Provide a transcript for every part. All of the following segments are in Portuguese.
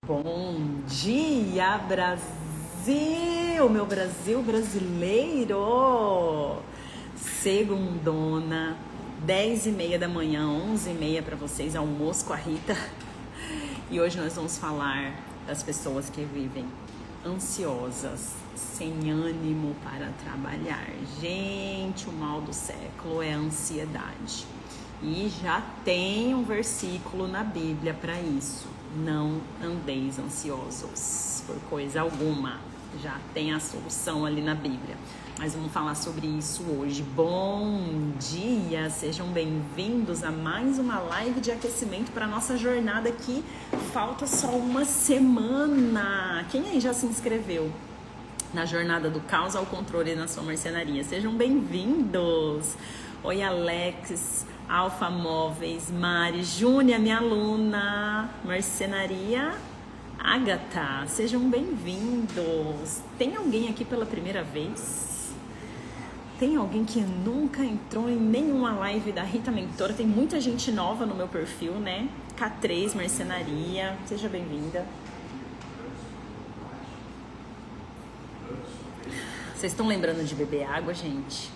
Bom dia, Brasil! Meu Brasil brasileiro! Segundona, 10h30 da manhã, 11h30 para vocês, almoço com a Rita. E hoje nós vamos falar das pessoas que vivem ansiosas, sem ânimo para trabalhar. Gente, o mal do século é a ansiedade. E já tem um versículo na Bíblia para isso. Não andeis ansiosos por coisa alguma. Já tem a solução ali na Bíblia. Mas vamos falar sobre isso hoje. Bom dia! Sejam bem-vindos a mais uma live de aquecimento para a nossa jornada aqui. Falta só uma semana. Quem aí já se inscreveu na jornada do caos ao controle na sua marcenaria? Sejam bem-vindos! Oi, Alex, Alfa Móveis, Mari, Júnia, minha aluna, marcenaria, Agatha, sejam bem-vindos. Tem alguém aqui pela primeira vez? Tem alguém que nunca entrou em nenhuma live da Rita Mentora? Tem muita gente nova no meu perfil, né? K3 Marcenaria, seja bem-vinda. Vocês estão lembrando de beber água, gente?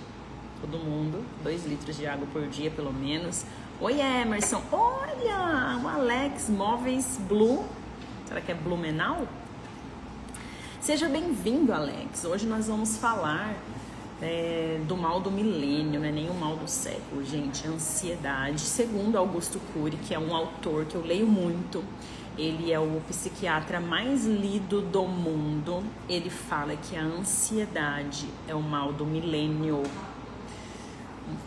Todo mundo, 2 litros de água por dia, pelo menos. Oi, Emerson. Olha, o Alex, Móveis Blue. Será que é Blumenau? Seja bem-vindo, Alex. Hoje nós vamos falar do mal do milênio, não é nem o mal do século, gente. Ansiedade. Segundo Augusto Cury, que é um autor que eu leio muito, ele é o psiquiatra mais lido do mundo. Ele fala que a ansiedade é o mal do milênio.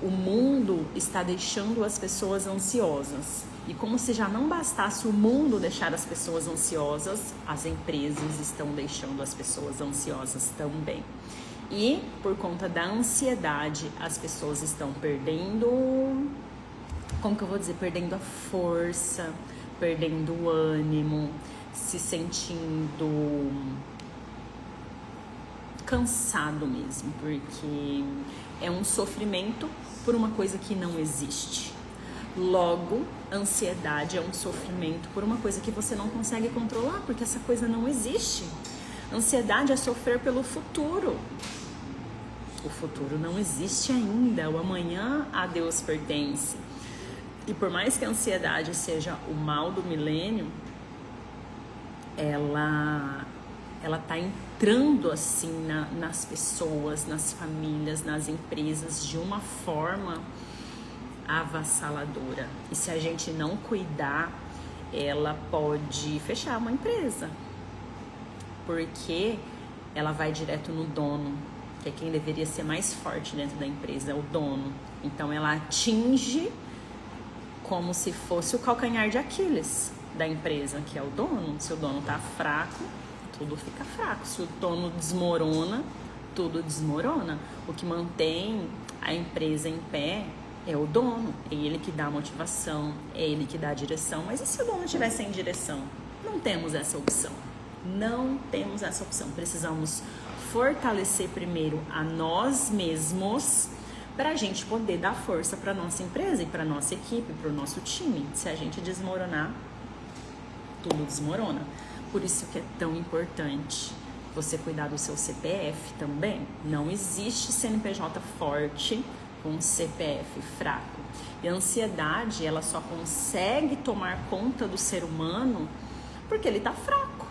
O mundo está deixando as pessoas ansiosas. E como se já não bastasse o mundo deixar as pessoas ansiosas, as empresas estão deixando as pessoas ansiosas também. E por conta da ansiedade, as pessoas estão perdendo, como que eu vou dizer, perdendo a força, perdendo o ânimo, se sentindo cansado mesmo, porque é um sofrimento por uma coisa que não existe. Logo, ansiedade é um sofrimento por uma coisa que você não consegue controlar, porque essa coisa não existe. Ansiedade é sofrer pelo futuro. O futuro não existe ainda, o amanhã a Deus pertence. E por mais que a ansiedade seja o mal do milênio, ela tá entrando assim nas pessoas, nas famílias, nas empresas de uma forma avassaladora. E se a gente não cuidar, ela pode fechar uma empresa, porque ela vai direto no dono, que é quem deveria ser mais forte dentro da empresa, é o dono. Então ela atinge como se fosse o calcanhar de Aquiles da empresa, que é o dono. Se o dono tá fraco, tudo fica fraco. Se o dono desmorona, tudo desmorona. O que mantém a empresa em pé é o dono. É ele que dá a motivação, é ele que dá a direção. Mas e se o dono estiver sem direção? Não temos essa opção. Não temos essa opção. Precisamos fortalecer primeiro a nós mesmos para a gente poder dar força para nossa empresa e para nossa equipe, para o nosso time. Se a gente desmoronar, tudo desmorona. Por isso que é tão importante você cuidar do seu CPF também. Não existe CNPJ forte com CPF fraco. E a ansiedade, ela só consegue tomar conta do ser humano porque ele tá fraco.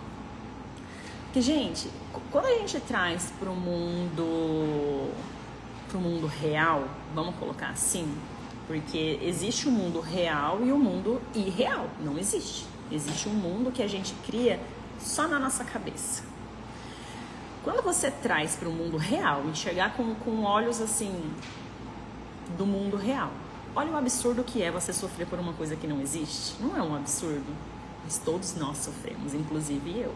Porque, gente, quando a gente traz pro mundo real, vamos colocar assim, porque existe o mundo real e o mundo irreal. Não existe. Existe um mundo que a gente cria só na nossa cabeça. Quando você traz para o mundo real, enxergar com olhos assim do mundo real, olha o absurdo que é você sofrer por uma coisa que não existe. Não é um absurdo, mas todos nós sofremos, inclusive eu,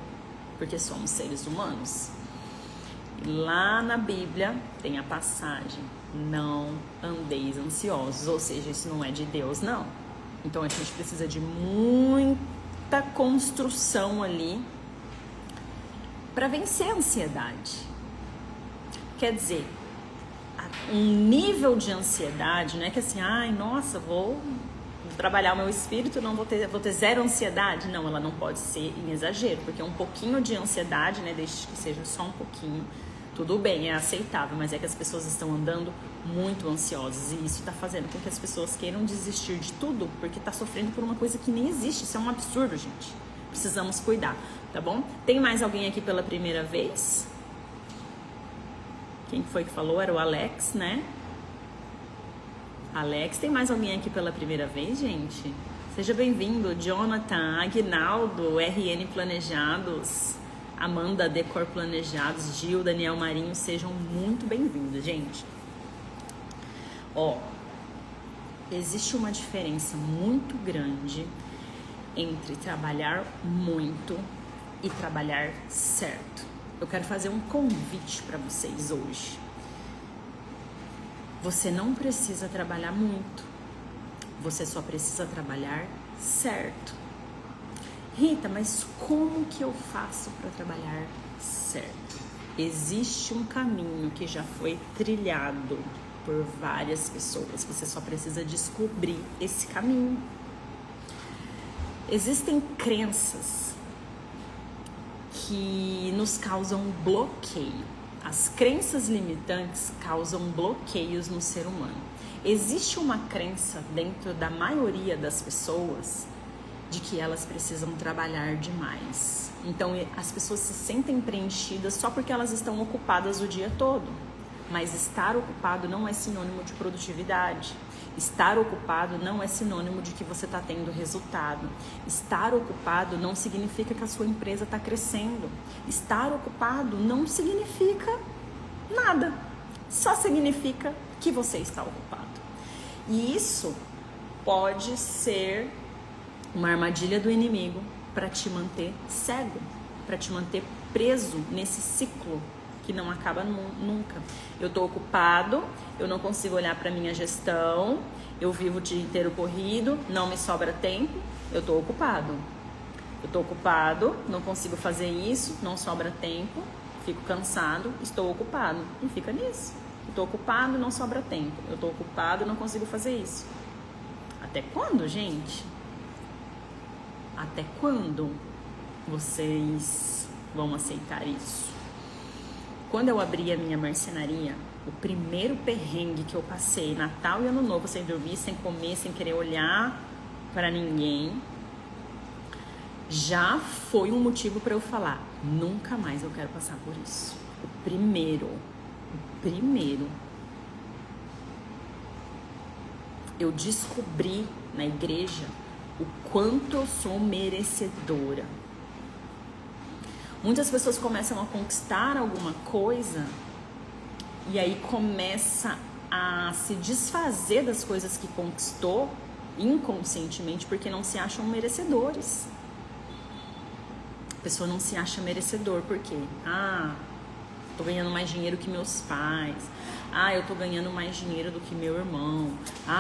porque somos seres humanos. E lá na Bíblia tem a passagem: não andeis ansiosos, ou seja, isso não é de Deus, não. Então a gente precisa de muita construção ali para vencer a ansiedade. Quer dizer, um nível de ansiedade, não é que assim, ai, nossa, vou Vou trabalhar o meu espírito, não vou ter zero ansiedade. Não, ela não pode ser em exagero, porque um pouquinho de ansiedade, né, desde que seja só um pouquinho, tudo bem, é aceitável, mas é que as pessoas estão andando muito ansiosas e isso está fazendo com que as pessoas queiram desistir de tudo, porque está sofrendo por uma coisa que nem existe. Isso é um absurdo, gente. Precisamos cuidar, tá bom? Tem mais alguém aqui pela primeira vez? Quem foi que falou? Era o Alex, né? Alex, tem mais alguém aqui pela primeira vez, gente? Seja bem-vindo, Jonathan, Aguinaldo, RN Planejados, Amanda, Decor Planejados, Gil, Daniel Marinho, sejam muito bem-vindos, gente. Ó, existe uma diferença muito grande entre trabalhar muito e trabalhar certo. Eu quero fazer um convite para vocês hoje. Você não precisa trabalhar muito, você só precisa trabalhar certo. Rita, mas como que eu faço para trabalhar certo? Existe um caminho que já foi trilhado por várias pessoas, você só precisa descobrir esse caminho. Existem crenças que nos causam bloqueio. As crenças limitantes causam bloqueios no ser humano. Existe uma crença dentro da maioria das pessoas de que elas precisam trabalhar demais. Então, as pessoas se sentem preenchidas só porque elas estão ocupadas o dia todo. Mas estar ocupado não é sinônimo de produtividade. Estar ocupado não é sinônimo de que você está tendo resultado. Estar ocupado não significa que a sua empresa está crescendo. Estar ocupado não significa nada. Só significa que você está ocupado. E isso pode ser uma armadilha do inimigo para te manter cego, para te manter preso nesse ciclo que não acaba nunca. Eu tô ocupado, eu não consigo olhar para minha gestão, eu vivo o dia inteiro corrido, não me sobra tempo, eu tô ocupado. Eu tô ocupado, não consigo fazer isso, não sobra tempo, fico cansado, estou ocupado. E fica nisso. Eu tô ocupado, não sobra tempo. Eu tô ocupado, não consigo fazer isso. Até quando, gente? Até quando vocês vão aceitar isso? Quando eu abri a minha marcenaria, o primeiro perrengue que eu passei, Natal e Ano Novo, sem dormir, sem comer, sem querer olhar para ninguém, já foi um motivo para eu falar, nunca mais eu quero passar por isso. O primeiro, eu descobri na igreja o quanto eu sou merecedora. Muitas pessoas começam a conquistar alguma coisa e aí começa a se desfazer das coisas que conquistou inconscientemente porque não se acham merecedores. A pessoa não se acha merecedor porque, tô ganhando mais dinheiro que meus pais. Eu tô ganhando mais dinheiro do que meu irmão.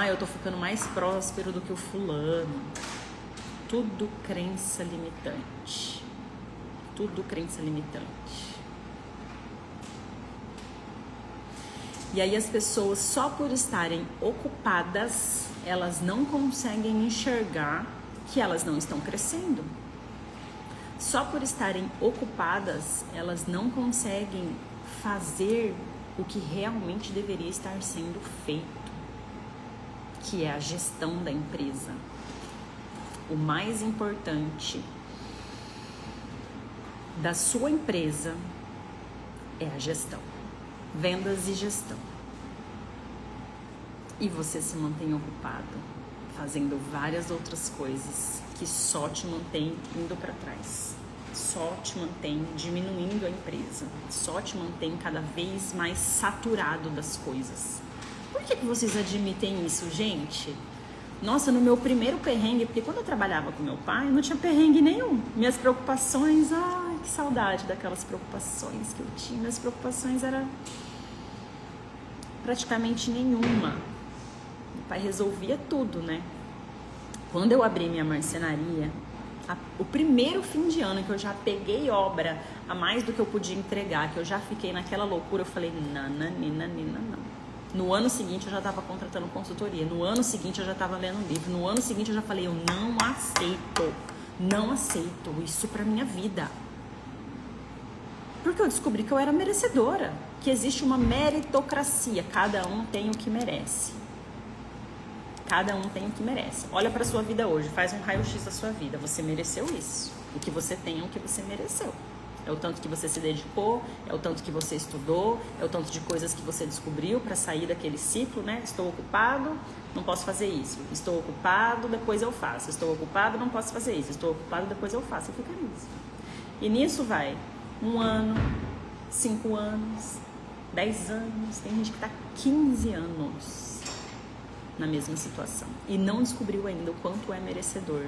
Eu tô ficando mais próspero do que o fulano. Tudo crença limitante. Tudo crença limitante. E aí as pessoas, só por estarem ocupadas, elas não conseguem enxergar que elas não estão crescendo. Só por estarem ocupadas, elas não conseguem fazer o que realmente deveria estar sendo feito, que é a gestão da empresa. O mais importante da sua empresa é a gestão, vendas e gestão. E você se mantém ocupado, fazendo várias outras coisas que só te mantém indo para trás, só te mantém diminuindo a empresa, só te mantém cada vez mais saturado das coisas. Por que vocês admitem isso, gente? Nossa, no meu primeiro perrengue, porque quando eu trabalhava com meu pai, não tinha perrengue nenhum. Minhas preocupações, que saudade daquelas preocupações que eu tinha. Minhas preocupações era praticamente nenhuma. Meu pai resolvia tudo, né? Quando eu abri minha marcenaria, o primeiro fim de ano que eu já peguei obra a mais do que eu podia entregar, que eu já fiquei naquela loucura, eu falei, nananina, não. No ano seguinte eu já estava contratando consultoria. No ano seguinte eu já estava lendo um livro. No ano seguinte eu já falei, eu não aceito isso pra minha vida. Porque eu descobri que eu era merecedora, que existe uma meritocracia, cada um tem o que merece. Cada um tem o que merece. Olha pra sua vida hoje, faz um raio-x da sua vida. Você mereceu isso. O que você tem é o que você mereceu. É o tanto que você se dedicou, é o tanto que você estudou, é o tanto de coisas que você descobriu para sair daquele ciclo, né? Estou ocupado, não posso fazer isso. Estou ocupado, depois eu faço. Estou ocupado, não posso fazer isso. Estou ocupado, depois eu faço. E fica nisso. E nisso vai 1 ano, 5 anos, 10 anos. Tem gente que tá 15 anos na mesma situação e não descobriu ainda o quanto é merecedor.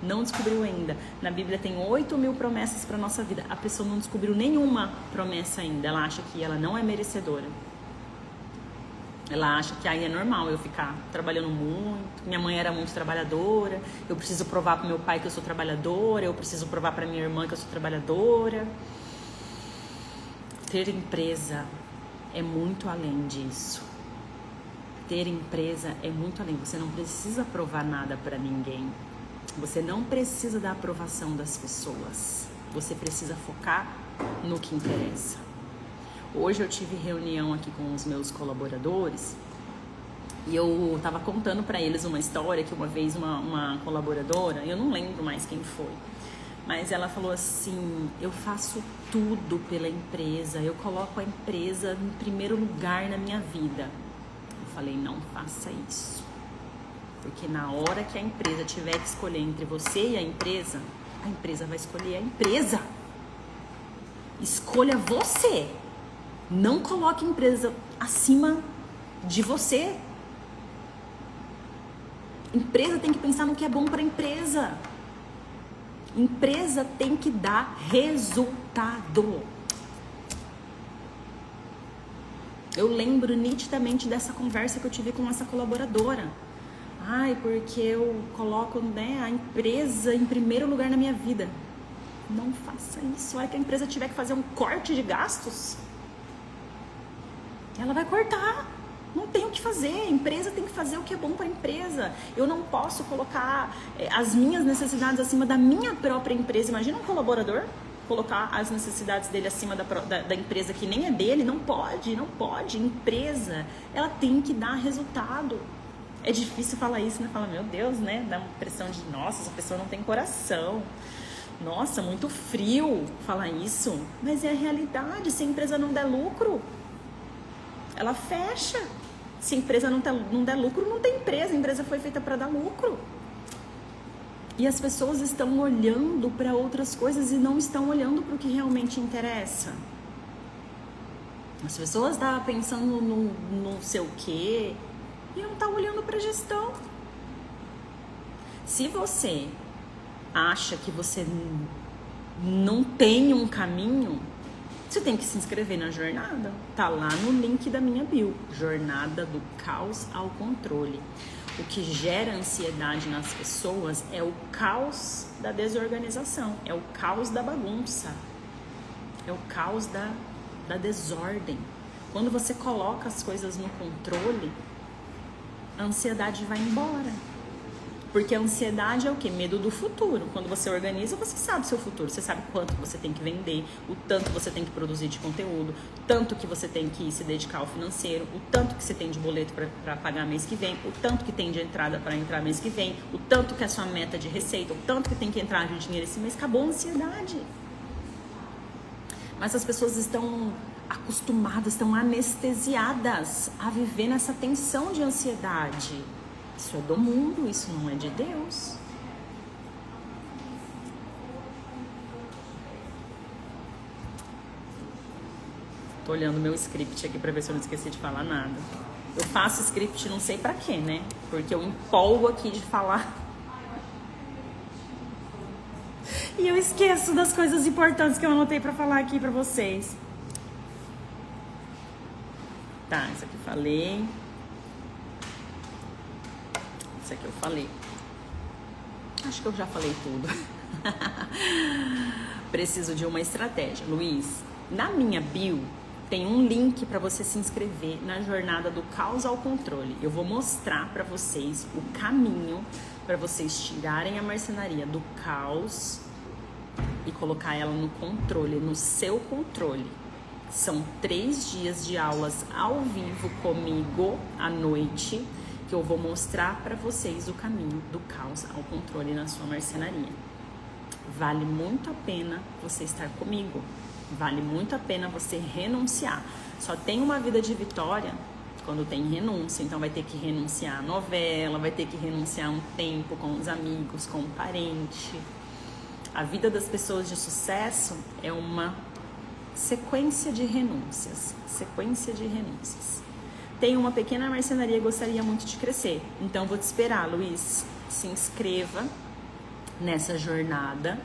Não descobriu ainda. Na Bíblia tem 8.000 promessas para nossa vida. A pessoa não descobriu nenhuma promessa ainda. Ela acha que ela não é merecedora. Ela acha que aí é normal eu ficar trabalhando muito. Minha mãe era muito trabalhadora. Eu preciso provar para meu pai que eu sou trabalhadora. Eu preciso provar para minha irmã que eu sou trabalhadora. Ter empresa é muito além disso. Ter empresa é muito além. Você não precisa provar nada para ninguém. Você não precisa da aprovação das pessoas. Você precisa focar no que interessa. Hoje eu tive reunião aqui com os meus colaboradores e eu tava contando para eles uma história que uma vez uma colaboradora, eu não lembro mais quem foi, mas ela falou assim: eu faço tudo pela empresa, eu coloco a empresa em primeiro lugar na minha vida. Eu falei: não faça isso. Porque na hora que a empresa tiver que escolher entre você e a empresa vai escolher a empresa. Escolha você. Não coloque a empresa acima de você. Empresa tem que pensar no que é bom para a empresa. Empresa tem que dar resultado. Eu lembro nitidamente dessa conversa que eu tive com essa colaboradora. Ai, porque eu coloco, né, a empresa em primeiro lugar na minha vida. Não faça isso. A hora que a empresa tiver que fazer um corte de gastos, ela vai cortar. Não tem o que fazer. A empresa tem que fazer o que é bom para a empresa. Eu não posso colocar as minhas necessidades acima da minha própria empresa. Imagina um colaborador colocar as necessidades dele acima da empresa que nem é dele. Não pode, não pode. Empresa, ela tem que dar resultado. É difícil falar isso, né? Fala, meu Deus, né? Dá uma impressão de, nossa, essa pessoa não tem coração. Nossa, muito frio falar isso. Mas é a realidade. Se a empresa não der lucro, ela fecha. Se a empresa não der lucro, não tem empresa. A empresa foi feita para dar lucro. E as pessoas estão olhando para outras coisas e não estão olhando para o que realmente interessa. As pessoas estavam pensando no não sei o quê e não estão olhando para a gestão. Se você acha que você não tem um caminho, você tem que se inscrever na jornada. Tá lá no link da minha bio. Jornada do caos ao controle. O que gera ansiedade nas pessoas é o caos da desorganização, é o caos da bagunça, é o caos da desordem. Quando você coloca as coisas no controle, a ansiedade vai embora. Porque a ansiedade é o quê? Medo do futuro. Quando você organiza, você sabe o seu futuro. Você sabe quanto você tem que vender, o tanto que você tem que produzir de conteúdo, o tanto que você tem que se dedicar ao financeiro, o tanto que você tem de boleto para pagar mês que vem, o tanto que tem de entrada para entrar mês que vem, o tanto que é a sua meta de receita, o tanto que tem que entrar de dinheiro esse mês. Acabou a ansiedade. Mas as pessoas estão acostumadas, estão anestesiadas a viver nessa tensão de ansiedade. Isso é do mundo, isso não é de Deus. Tô olhando meu script aqui pra ver se eu não esqueci de falar nada. Eu faço script não sei pra quê, né? Porque eu empolgo aqui de falar. E eu esqueço das coisas importantes que eu anotei pra falar aqui pra vocês. Tá, isso aqui eu falei. Isso aqui eu falei. Acho que eu já falei tudo. Preciso de uma estratégia. Luiz, na minha bio tem um link para você se inscrever na jornada do caos ao controle. Eu vou mostrar para vocês o caminho para vocês tirarem a marcenaria do caos e colocar ela no controle, no seu controle. São 3 dias de aulas ao vivo comigo à noite, que eu vou mostrar para vocês o caminho do caos ao controle na sua marcenaria. Vale muito a pena você estar comigo. Vale muito a pena você renunciar. Só tem uma vida de vitória quando tem renúncia. Então vai ter que renunciar à novela, vai ter que renunciar um tempo com os amigos, com o parente. A vida das pessoas de sucesso é uma sequência de renúncias. Sequência de renúncias. Tenho uma pequena marcenaria e gostaria muito de crescer. Então vou te esperar, Luiz. Se inscreva nessa jornada,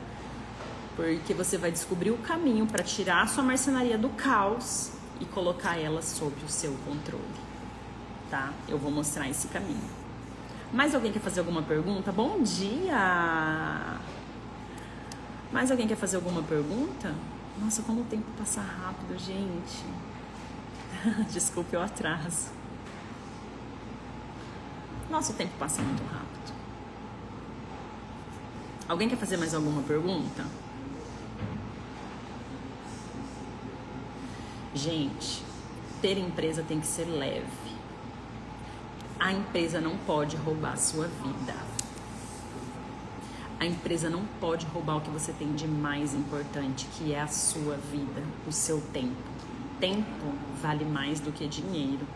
porque você vai descobrir o caminho para tirar a sua marcenaria do caos e colocar ela sob o seu controle, tá? Eu vou mostrar esse caminho. Mais alguém quer fazer alguma pergunta? Bom dia! Mais alguém quer fazer alguma pergunta? Nossa, como o tempo passa rápido, gente. Desculpe o atraso. Nossa, o tempo passa muito rápido. Alguém quer fazer mais alguma pergunta? Gente, ter empresa tem que ser leve. A empresa não pode roubar a sua vida. A empresa não pode roubar o que você tem de mais importante, que é a sua vida, o seu tempo. Tempo vale mais do que dinheiro.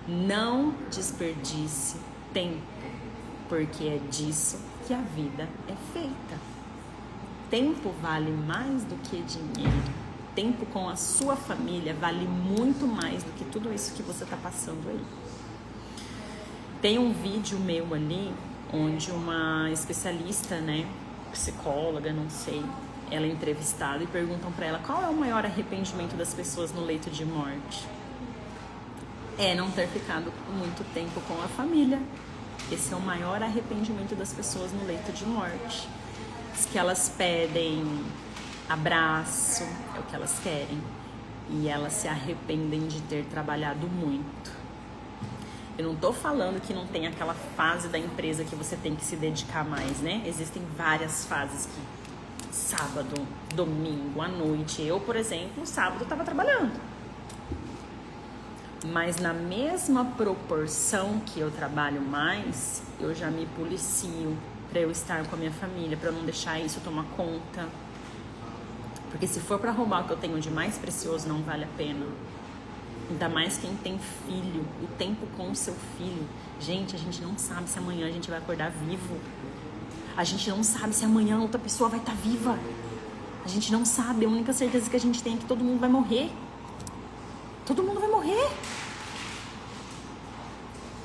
Não desperdice tempo, porque é disso que a vida é feita. Tempo vale mais do que dinheiro. Tempo com a sua família vale muito mais do que tudo isso que você está passando aí. Tem um vídeo meu ali, onde uma especialista, né, psicóloga, não sei, ela é entrevistada e perguntam para ela qual é o maior arrependimento das pessoas no leito de morte. É não ter ficado muito tempo com a família. Esse é o maior arrependimento das pessoas no leito de morte. Diz que elas pedem abraço, é o que elas querem, e elas se arrependem de ter trabalhado muito. Eu não tô falando que não tem aquela fase da empresa que você tem que se dedicar mais, né? Existem várias fases que sábado, domingo, à noite. Eu, por exemplo, sábado eu tava trabalhando. Mas na mesma proporção que eu trabalho mais, eu já me policio para eu estar com a minha família, para eu não deixar isso tomar conta. Porque se for para roubar o que eu tenho de mais precioso, não vale a pena. Ainda mais quem tem filho, o tempo com o seu filho. Gente, a gente não sabe se amanhã a gente vai acordar vivo. A gente não sabe se amanhã outra pessoa vai estar viva. A gente não sabe, a única certeza que a gente tem é que todo mundo vai morrer. Todo mundo vai morrer.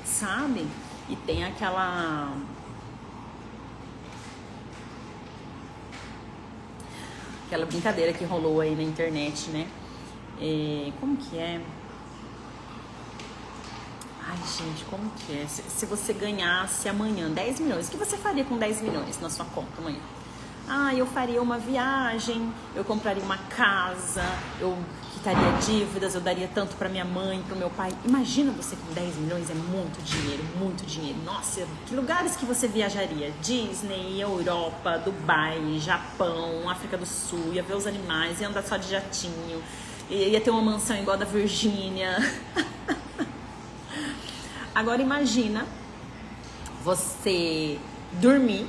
Sabe? E tem aquela brincadeira que rolou aí na internet, né? Como que é? Ai, gente, como que é? Se você ganhasse amanhã 10 milhões, o que você faria com 10 milhões na sua conta amanhã? Ah, eu faria uma viagem, eu compraria uma casa, eu quitaria dívidas, eu daria tanto pra minha mãe, pro meu pai. Imagina você com 10 milhões, é muito dinheiro, muito dinheiro. Nossa, que lugares que você viajaria? Disney, Europa, Dubai, Japão, África do Sul, ia ver os animais, ia andar só de jatinho, ia ter uma mansão igual a da Virgínia. Agora imagina você dormir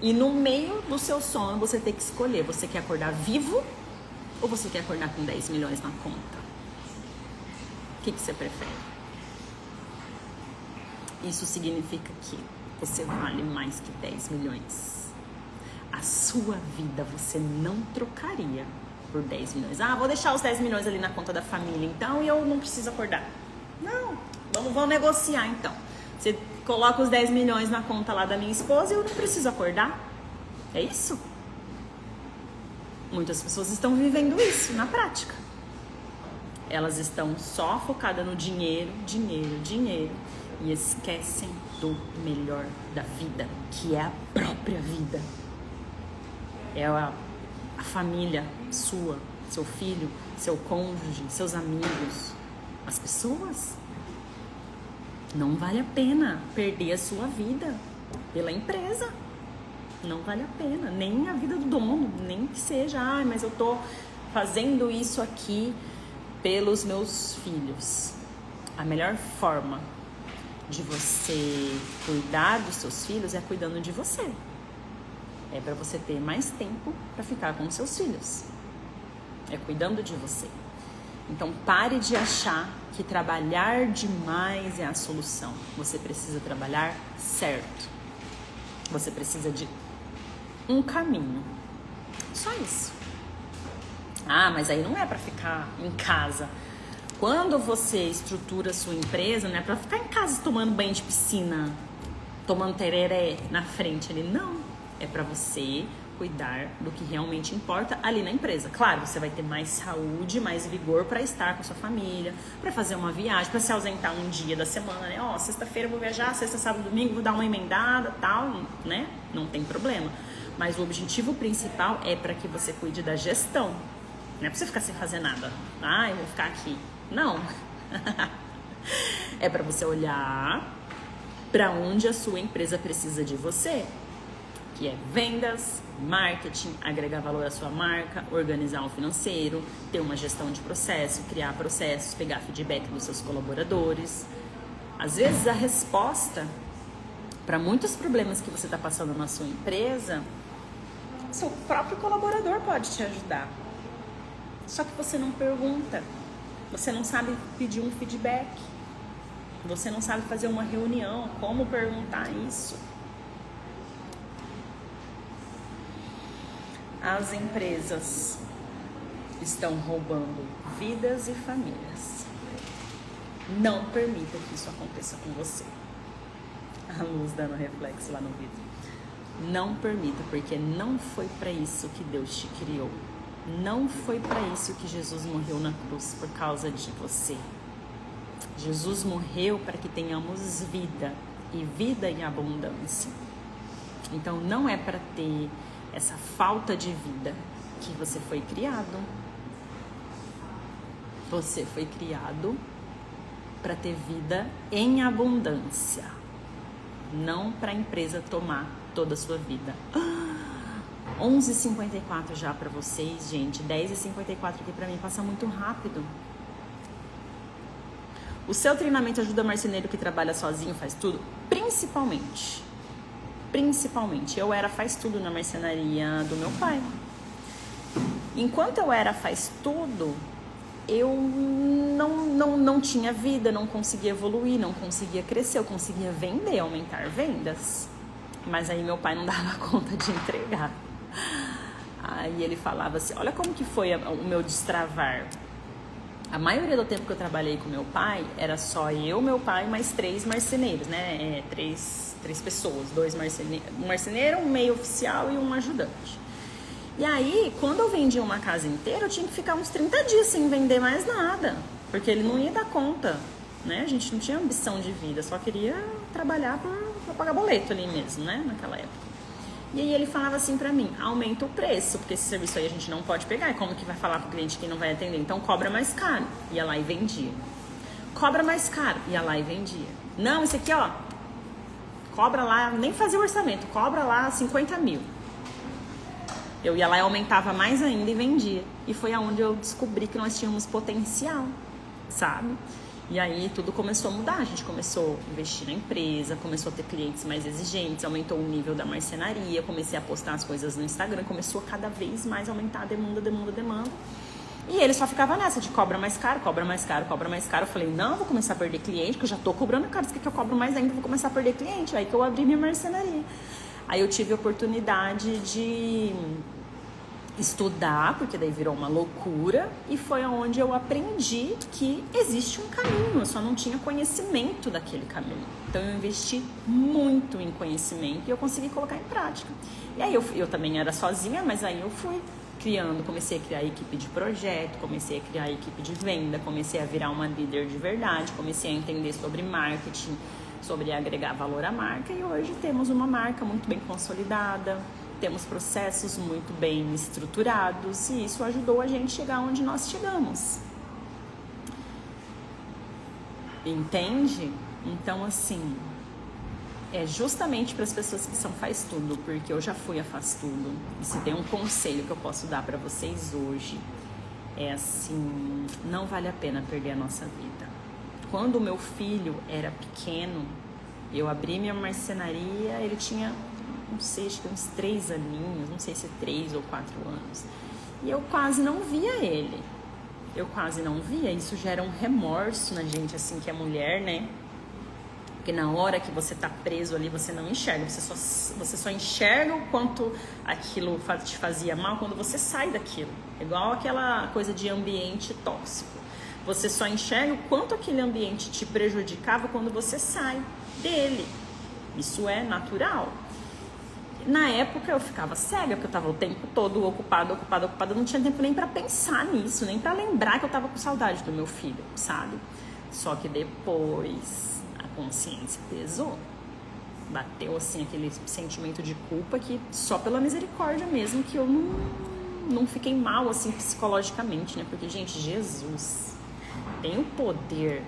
e no meio do seu sono você ter que escolher, você quer acordar vivo ou você quer acordar com 10 milhões na conta? O que você prefere? Isso significa que você vale mais que 10 milhões. A sua vida você não trocaria por 10 milhões. Ah, vou deixar os 10 milhões ali na conta da família então e eu não preciso acordar. Não, vamos negociar então. Você coloca os 10 milhões na conta lá da minha esposa e eu não preciso acordar. É isso? Muitas pessoas estão vivendo isso na prática. Elas estão só focadas no dinheiro, dinheiro, dinheiro e esquecem do melhor da vida, que é a própria vida. É a família sua, seu filho, seu cônjuge, seus amigos, as pessoas. Não vale a pena perder a sua vida pela empresa. Não vale a pena, nem a vida do dono, nem que seja, mas eu tô fazendo isso aqui pelos meus filhos. A melhor forma de você cuidar dos seus filhos é cuidando de você. É para você ter mais tempo para ficar com os seus filhos. É cuidando de você. Então pare de achar que trabalhar demais é a solução. Você precisa trabalhar certo. Você precisa de um caminho. Só isso. Mas aí não é para ficar em casa. Quando você estrutura a sua empresa, não é para ficar em casa tomando banho de piscina, tomando tereré na frente ali. Não. É para você cuidar do que realmente importa ali na empresa. Claro, você vai ter mais saúde, mais vigor para estar com a sua família, para fazer uma viagem, para se ausentar um dia da semana, né? Sexta-feira eu vou viajar, sexta, sábado, domingo, vou dar uma emendada, tal, né? Não tem problema. Mas o objetivo principal é para que você cuide da gestão. Não é para você ficar sem fazer nada. Eu vou ficar aqui. Não. É para você olhar para onde a sua empresa precisa de você, que é vendas, marketing, agregar valor à sua marca, organizar o financeiro, ter uma gestão de processo, criar processos, pegar feedback dos seus colaboradores. Às vezes a resposta para muitos problemas que você está passando na sua empresa, seu próprio colaborador pode te ajudar. Só que você não pergunta, você não sabe pedir um feedback, você não sabe fazer uma reunião, como perguntar isso. As empresas estão roubando vidas e famílias. Não permita que isso aconteça com você. A luz dando reflexo lá no vidro. Não permita, porque não foi para isso que Deus te criou. Não foi para isso que Jesus morreu na cruz, por causa de você. Jesus morreu para que tenhamos vida, e vida em abundância. Então não é para ter essa falta de vida que você foi criado. Você foi criado para ter vida em abundância, não para a empresa tomar toda a sua vida. 11h54 já para vocês, gente. 10h54 aqui para mim passa muito rápido. O seu treinamento ajuda marceneiro que trabalha sozinho, faz tudo? Principalmente. Eu era faz tudo na marcenaria do meu pai. Enquanto eu era faz tudo, eu não tinha vida, não conseguia evoluir, não conseguia crescer, eu conseguia vender, aumentar vendas. Mas aí meu pai não dava conta de entregar. Aí ele falava assim, olha como que foi o meu destravar. A maioria do tempo que eu trabalhei com meu pai, era só eu, meu pai, mais 3 marceneiros, né? Três pessoas, 2 marceneiros, um marceneiro, um meio oficial e um ajudante. E aí, quando eu vendia uma casa inteira, eu tinha que ficar uns 30 dias sem vender mais nada, porque ele não ia dar conta, né? A gente não tinha ambição de vida, só queria trabalhar para pagar boleto ali mesmo, né? Naquela época. E aí ele falava assim pra mim, aumenta o preço, porque esse serviço aí a gente não pode pegar, e como que vai falar pro cliente que não vai atender? Então cobra mais caro, ia lá e vendia. Cobra mais caro, ia lá e vendia. Não, isso aqui ó, cobra lá, nem fazia o orçamento, cobra lá 50 mil. Eu ia lá e aumentava mais ainda e vendia. E foi aonde eu descobri que nós tínhamos potencial, sabe? E aí tudo começou a mudar, a gente começou a investir na empresa, começou a ter clientes mais exigentes, aumentou o nível da marcenaria, comecei a postar as coisas no Instagram, começou a cada vez mais aumentar a demanda. E ele só ficava nessa de cobra mais caro. Eu falei, não, vou começar a perder cliente, porque eu já tô cobrando caro, isso que eu cobro mais ainda, vou começar a perder cliente. Aí que eu abri minha marcenaria. Aí eu tive a oportunidade de estudar, porque daí virou uma loucura, e foi onde eu aprendi que existe um caminho, eu só não tinha conhecimento daquele caminho. Então eu investi muito em conhecimento e eu consegui colocar em prática. E aí eu também era sozinha, mas aí eu fui criando, comecei a criar a equipe de projeto, comecei a criar a equipe de venda, comecei a virar uma líder de verdade, comecei a entender sobre marketing, sobre agregar valor à marca, e hoje temos uma marca muito bem consolidada. temos processos muito bem estruturados e isso ajudou a gente a chegar onde nós chegamos. Entende? Então, assim, é justamente para as pessoas que são faz tudo, porque eu já fui a faz tudo. E se tem um conselho que eu posso dar para vocês hoje, é assim, não vale a pena perder a nossa vida. Quando o meu filho era pequeno, eu abri minha marcenaria, ele tinha, não sei, acho que uns 3 aninhos, não sei se 3 ou 4 anos. E eu quase não via ele. Isso gera um remorso na gente, assim, que é mulher, né? Porque na hora que você tá preso ali, você não enxerga. Você só enxerga o quanto aquilo te fazia mal quando você sai daquilo. É igual aquela coisa de ambiente tóxico. Você só enxerga o quanto aquele ambiente te prejudicava quando você sai dele. Isso é natural. Na época eu ficava cega, porque eu tava o tempo todo ocupada. Eu não tinha tempo nem pra pensar nisso, nem pra lembrar que eu tava com saudade do meu filho, sabe? Só que depois a consciência pesou. Bateu assim aquele sentimento de culpa que só pela misericórdia mesmo que eu não fiquei mal assim psicologicamente, né? Porque, gente, Jesus tem o poder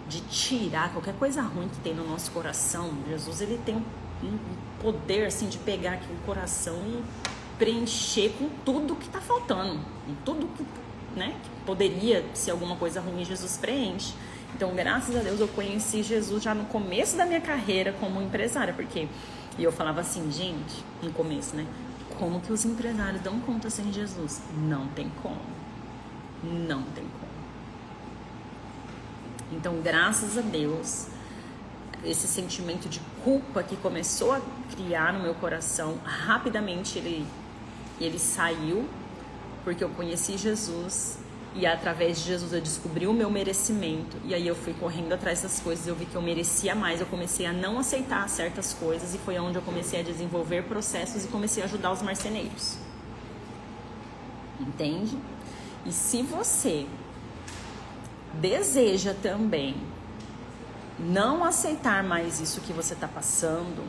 de tirar qualquer coisa ruim que tem no nosso coração. Jesus, ele tem um poder assim de pegar aqui o coração e preencher com tudo que tá faltando, com tudo que, né, que poderia ser alguma coisa ruim, Jesus preenche. Então, graças a Deus, eu conheci Jesus já no começo da minha carreira como empresária, porque eu falava assim, gente, no começo, né, como que os empresários dão conta sem Jesus? Não tem como. Então, graças a Deus, esse sentimento de culpa que começou a criar no meu coração, rapidamente ele saiu, porque eu conheci Jesus e através de Jesus eu descobri o meu merecimento e aí eu fui correndo atrás das coisas, eu vi que eu merecia mais, eu comecei a não aceitar certas coisas e foi onde eu comecei a desenvolver processos e comecei a ajudar os marceneiros. Entende? E se você deseja também não aceitar mais isso que você está passando,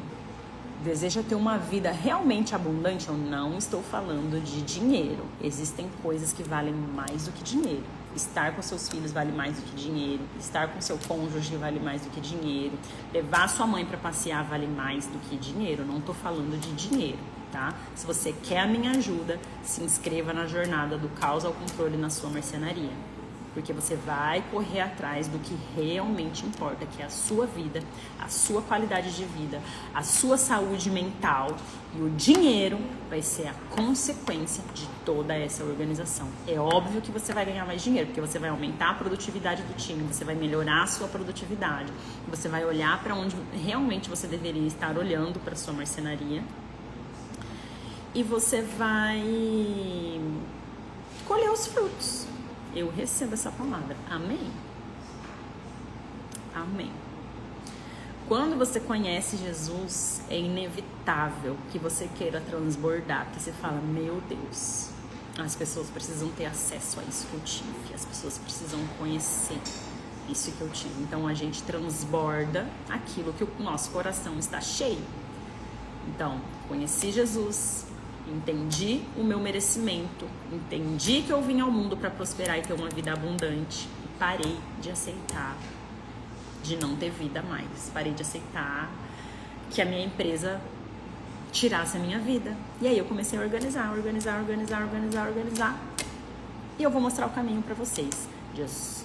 deseja ter uma vida realmente abundante, eu não estou falando de dinheiro. Existem coisas que valem mais do que dinheiro. Estar com seus filhos vale mais do que dinheiro. Estar com seu cônjuge vale mais do que dinheiro. Levar sua mãe para passear vale mais do que dinheiro. Eu não estou falando de dinheiro, tá? Se você quer a minha ajuda, se inscreva na jornada do caos ao controle na sua marcenaria. Porque você vai correr atrás do que realmente importa, que é a sua vida, a sua qualidade de vida, a sua saúde mental. E o dinheiro vai ser a consequência de toda essa organização. É óbvio que você vai ganhar mais dinheiro, porque você vai aumentar a produtividade do time, você vai melhorar a sua produtividade, você vai olhar para onde realmente você deveria estar olhando para a sua marcenaria. E você vai colher os frutos. Eu recebo essa palavra. Amém? Amém. Quando você conhece Jesus, é inevitável que você queira transbordar, porque você fala, meu Deus, as pessoas precisam ter acesso a isso que eu tive, as pessoas precisam conhecer isso que eu tive. Então a gente transborda aquilo que o nosso coração está cheio. Então, conheci Jesus, entendi o meu merecimento, entendi que eu vim ao mundo para prosperar e ter uma vida abundante e parei de aceitar de não ter vida mais, parei de aceitar que a minha empresa tirasse a minha vida. E aí eu comecei a organizar e eu vou mostrar o caminho para vocês. Dias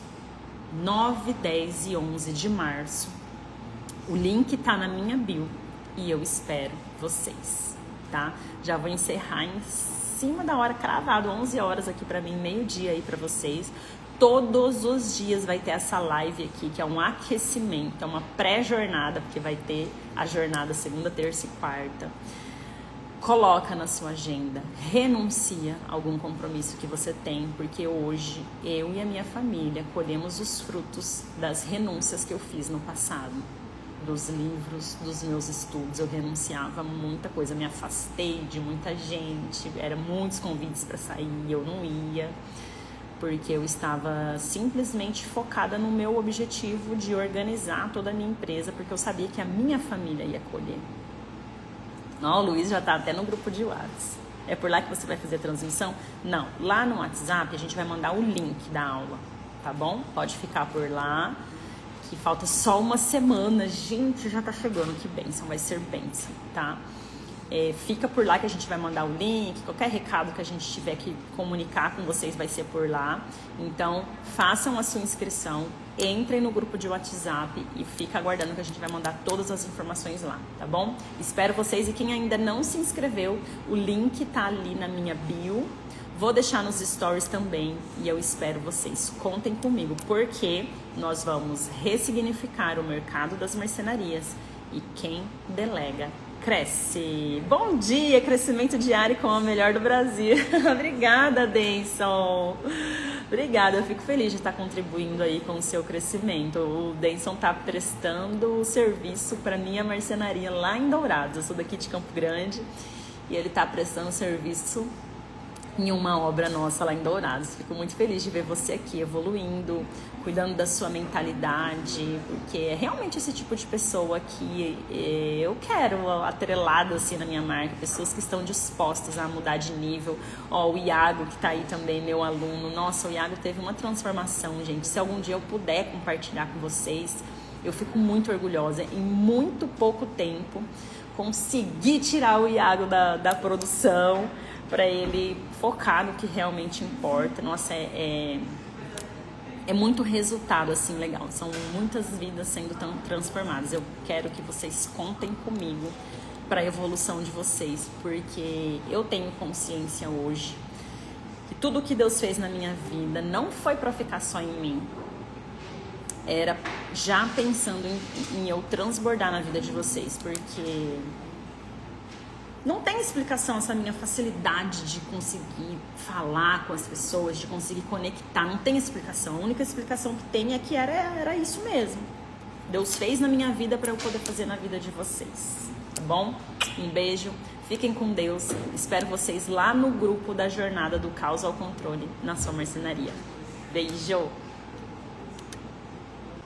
9, 10 e 11 de março, o link tá na minha bio e eu espero vocês. Tá? Já vou encerrar em cima da hora, cravado, 11 horas aqui pra mim, meio-dia aí pra vocês. Todos os dias vai ter essa live aqui, que é um aquecimento, é uma pré-jornada, porque vai ter a jornada segunda, terça e quarta. Coloca na sua agenda, renuncia a algum compromisso que você tem, porque hoje eu e a minha família colhemos os frutos das renúncias que eu fiz no passado. Dos livros, dos meus estudos, eu renunciava a muita coisa, me afastei de muita gente, eram muitos convites para sair, eu não ia, porque eu estava simplesmente focada no meu objetivo de organizar toda a minha empresa, porque eu sabia que a minha família ia colher. Ó, o Luiz já tá até no grupo de WhatsApp. É por lá que você vai fazer a transmissão? Não, lá no WhatsApp a gente vai mandar o link da aula, tá bom? Pode ficar por lá, que falta só uma semana. Gente, já tá chegando, que bênção, vai ser bênção, tá? Fica por lá que a gente vai mandar o link, qualquer recado que a gente tiver que comunicar com vocês vai ser por lá. Então, façam a sua inscrição, entrem no grupo de WhatsApp e fica aguardando que a gente vai mandar todas as informações lá, tá bom? Espero vocês, e quem ainda não se inscreveu, o link tá ali na minha bio. Vou deixar nos stories também e eu espero vocês. Contem comigo, porque nós vamos ressignificar o mercado das marcenarias e quem delega cresce. Bom dia, crescimento diário com a melhor do Brasil. Obrigada, Denson. Obrigada, eu fico feliz de estar contribuindo aí com o seu crescimento. O Denson tá prestando o serviço para minha marcenaria lá em Dourados. Eu sou daqui de Campo Grande e ele tá prestando serviço em uma obra nossa lá em Dourados. Fico muito feliz de ver você aqui evoluindo, cuidando da sua mentalidade, porque é realmente esse tipo de pessoa que eu quero atrelado assim na minha marca, pessoas que estão dispostas a mudar de nível. Ó, o Iago que tá aí também, meu aluno. Nossa, o Iago teve uma transformação, gente. Se algum dia eu puder compartilhar com vocês, eu fico muito orgulhosa. Em muito pouco tempo, consegui tirar o Iago da produção para ele focar no que realmente importa. Nossa, é muito resultado assim legal. São muitas vidas sendo tão transformadas. Eu quero que vocês contem comigo para a evolução de vocês, porque eu tenho consciência hoje que tudo que Deus fez na minha vida não foi para ficar só em mim. Era já pensando em eu transbordar na vida de vocês, porque não tem explicação essa minha facilidade de conseguir falar com as pessoas, de conseguir conectar. Não tem explicação. A única explicação que tem é que era isso mesmo. Deus fez na minha vida para eu poder fazer na vida de vocês. Tá bom? Um beijo. Fiquem com Deus. Espero vocês lá no grupo da Jornada do Caos ao Controle na sua marcenaria. Beijo!